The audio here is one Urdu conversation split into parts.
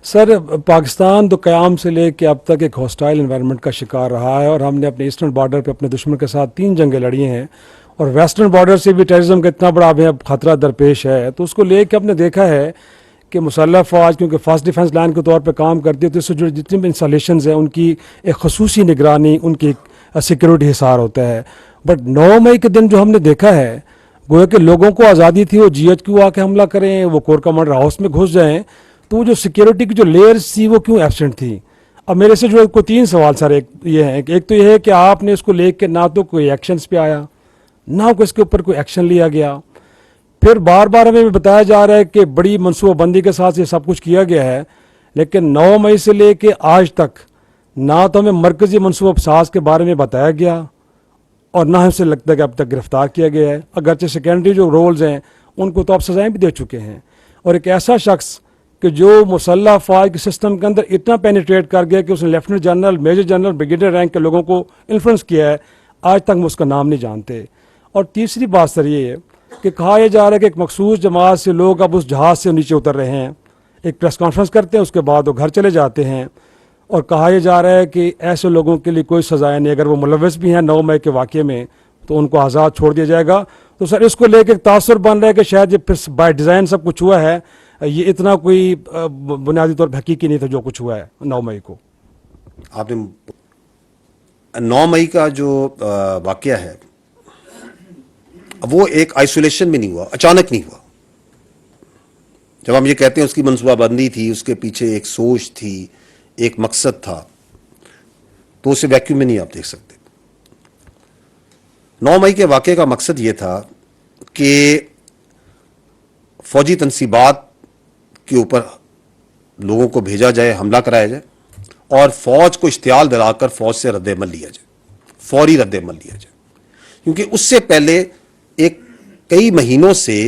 سر پاکستان تو قیام سے لے کے اب تک ایک ہاسٹائل انوائرمنٹ کا شکار رہا ہے، اور ہم نے اپنے ایسٹرن بارڈر پہ اپنے دشمن کے ساتھ 3 جنگیں لڑی ہیں، اور ویسٹرن بارڈر سے بھی ٹیررزم کا اتنا بڑا اب خطرہ درپیش ہے، تو اس کو لے کے ہم نے دیکھا ہے کہ مسلح فوج کیونکہ فرسٹ ڈیفنس لائن کے طور پہ کام کرتی ہے، تو اس سے جو جتنی بھی انسٹالیشنز ہیں ان کی ایک خصوصی نگرانی، ان کی سیکورٹی حصار ہوتا ہے۔ بٹ 9 مئی کے دن جو ہم نے دیکھا ہے، گویا کہ لوگوں کو آزادی تھی وہ جی ایچ کیو آ کے حملہ کریں، وہ کور کمانڈر ہاؤس میں گھس جائیں، تو وہ جو سیکورٹی کی جو لیئرز تھی وہ کیوں ایبسنٹ تھی؟ اب میرے سے جو کوئی 3 سوال سر ایک یہ ہیں، ایک تو یہ ہے کہ آپ نے اس کو لے کے نہ تو کوئی ایکشنز پہ آیا، نہ اس کے اوپر کوئی ایکشن لیا گیا، پھر بار بار ہمیں بتایا جا رہا ہے کہ بڑی منصوبہ بندی کے ساتھ یہ سب کچھ کیا گیا ہے، لیکن 9 مئی سے لے کے آج تک نہ تو ہمیں مرکزی منصوبہ ساز کے بارے میں بتایا گیا، اور نہ ہم سے لگتا ہے کہ اب تک گرفتار کیا گیا ہے، اگرچہ سیکنڈری جو رولز ہیں ان کو تو آپ سزائیں بھی دے چکے ہیں۔ اور ایک ایسا شخص کہ جو مسلح افواج کے سسٹم کے اندر اتنا پینیٹریٹ کر گیا کہ اس نے lieutenant general, major general, brigadier rank کے لوگوں کو انفلوئنس کیا ہے، آج تک ہم اس کا نام نہیں جانتے۔ اور تیسری بات سر یہ ہے کہ کہا یہ جا رہا ہے کہ ایک مخصوص جماعت سے لوگ اب اس جہاز سے نیچے اتر رہے ہیں، ایک پریس کانفرنس کرتے ہیں، اس کے بعد وہ گھر چلے جاتے ہیں، اور کہا یہ جا رہا ہے کہ ایسے لوگوں کے لیے کوئی سزائیں نہیں، اگر وہ ملوث بھی ہیں 9 مئی کے واقعے میں تو ان کو آزاد چھوڑ دیا جائے گا۔ تو سر اس کو لے کے ایک تاثر بن رہا ہے کہ شاید یہ پھر بائی ڈیزائن سب کچھ ہوا ہے، یہ اتنا کوئی بنیادی طور پہ حقیقی نہیں تھا جو کچھ ہوا ہے 9 مئی کو۔ آپ نے 9 مئی کا جو واقعہ ہے وہ ایک آئسولیشن میں نہیں ہوا، اچانک نہیں ہوا۔ جب ہم یہ کہتے ہیں اس کی منصوبہ بندی تھی، اس کے پیچھے ایک سوچ تھی، ایک مقصد تھا، تو اسے ویکیوم میں نہیں آپ دیکھ سکتے۔ 9 مئی کے واقعے کا مقصد یہ تھا کہ فوجی تنصیبات کے اوپر لوگوں کو بھیجا جائے، حملہ کرایا جائے، اور فوج کو اشتعال دلا کر فوج سے رد عمل لیا جائے، فوری رد عمل لیا جائے۔ کیونکہ اس سے پہلے کئی مہینوں سے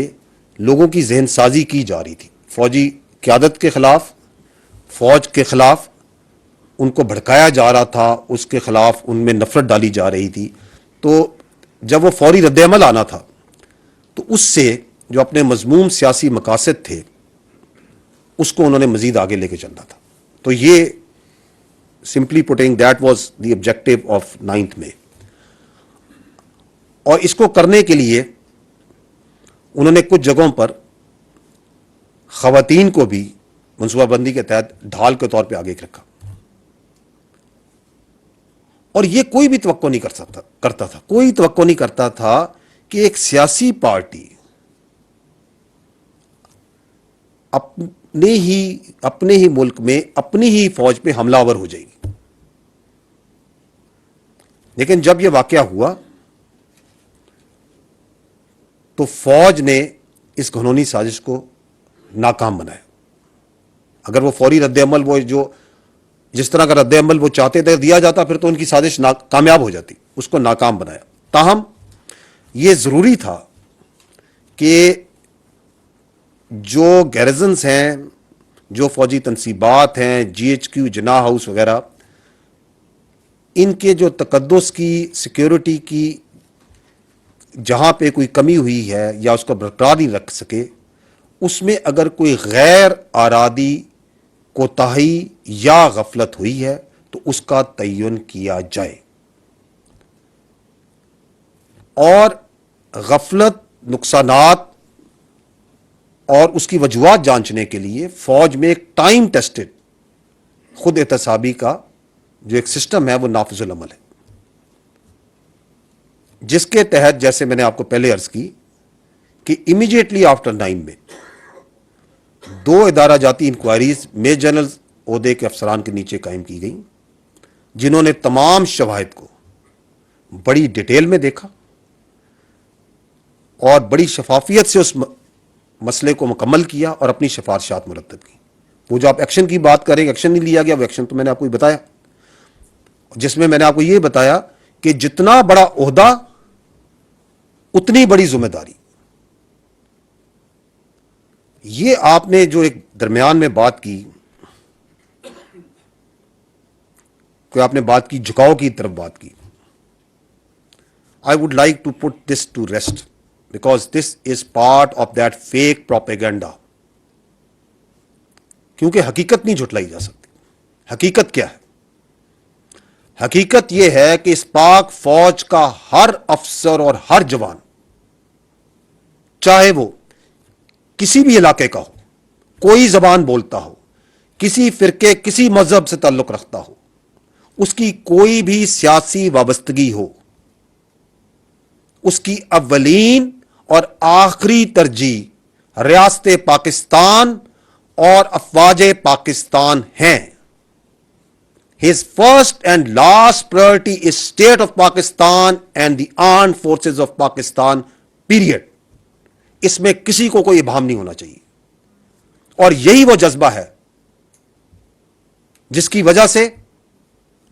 لوگوں کی ذہن سازی کی جا رہی تھی، فوجی قیادت کے خلاف، فوج کے خلاف، ان کو بھڑکایا جا رہا تھا، اس کے خلاف ان میں نفرت ڈالی جا رہی تھی۔ تو جب وہ فوری رد عمل آنا تھا تو اس سے جو اپنے مذموم سیاسی مقاصد تھے اس کو انہوں نے مزید آگے لے کے چلنا تھا۔ تو یہ simply putting that was the objective of 9 مئی۔ اور اس کو کرنے کے لیے انہوں نے کچھ جگہوں پر خواتین کو بھی منصوبہ بندی کے تحت ڈھال کے طور پہ آگے رکھا، اور یہ کوئی بھی توقع نہیں کرتا تھا، کوئی توقع نہیں کرتا تھا کہ ایک سیاسی پارٹی اپنے ہی ملک میں اپنی ہی فوج پہ حملہ آور ہو جائے گی۔ لیکن جب یہ واقعہ ہوا تو فوج نے اس گھنونی سازش کو ناکام بنایا۔ اگر وہ فوری رد عمل، وہ جو جس طرح کا رد عمل وہ چاہتے تھے دیا جاتا، پھر تو ان کی سازش کامیاب ہو جاتی، اس کو ناکام بنایا۔ تاہم یہ ضروری تھا کہ جو گیرزنز ہیں، جو فوجی تنصیبات ہیں، جی ایچ کیو، جناح ہاؤس وغیرہ، ان کے جو تقدس کی، سیکیورٹی کی جہاں پہ کوئی کمی ہوئی ہے یا اس کو برقرار نہیں رکھ سکے، اس میں اگر کوئی غیر ارادی کوتاہی یا غفلت ہوئی ہے تو اس کا تعین کیا جائے، اور غفلت، نقصانات اور اس کی وجوہات جانچنے کے لیے فوج میں ایک ٹائم ٹیسٹڈ خود احتسابی کا جو ایک سسٹم ہے وہ نافذ العمل ہے، جس کے تحت جیسے میں نے آپ کو پہلے عرض کی کہ امیڈیٹلی آفٹر 9 میں 2 ادارہ جاتی انکوائریز میجر جنرل عہدے کے افسران کے نیچے قائم کی گئیں، جنہوں نے تمام شواہد کو بڑی ڈیٹیل میں دیکھا اور بڑی شفافیت سے اس مسئلے کو مکمل کیا اور اپنی سفارشات مرتب کی۔ وہ جو آپ ایکشن کی بات کریں، ایکشن نہیں لیا گیا، وہ ایکشن تو میں نے آپ کو بتایا، جس میں میں نے آپ کو یہ بتایا کہ جتنا بڑا عہدہ اتنی بڑی ذمہ داری۔ یہ آپ نے جو ایک درمیان میں بات کی کہ آپ نے بات کی جھکاؤ کی طرف بات کی، I would like to put this to rest because this is part of that fake propaganda کیونکہ حقیقت نہیں جھٹلائی جا سکتی. حقیقت کیا ہے؟ حقیقت یہ ہے کہ اس پاک فوج کا ہر افسر اور ہر جوان، چاہے وہ کسی بھی علاقے کا ہو، کوئی زبان بولتا ہو، کسی فرقے کسی مذہب سے تعلق رکھتا ہو، اس کی کوئی بھی سیاسی وابستگی ہو، اس کی اولین اور آخری ترجیح ریاست پاکستان اور افواج پاکستان ہیں. His first and last priority is state of Pakistan and the armed forces of Pakistan, period. اس میں کسی کو کوئی ابہام نہیں ہونا چاہیے. اور یہی وہ جذبہ ہے جس کی وجہ سے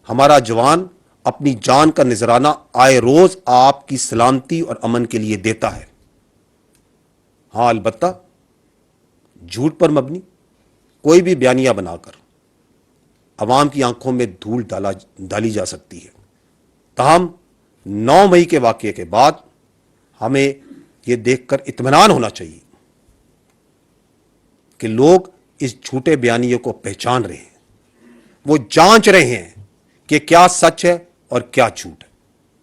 ہمارا جوان اپنی جان کا نذرانہ آئے روز آپ کی سلامتی اور امن کے لیے دیتا ہے. ہاں البتہ جھوٹ پر مبنی کوئی بھی بیانیہ بنا کر عوام کی آنکھوں میں دھول ڈالی جا سکتی ہے. تاہم 9 مئی کے واقعے کے بعد ہمیں یہ دیکھ کر اطمینان ہونا چاہیے کہ لوگ اس جھوٹے بیانیے کو پہچان رہے ہیں، وہ جانچ رہے ہیں کہ کیا سچ ہے اور کیا جھوٹ ہے.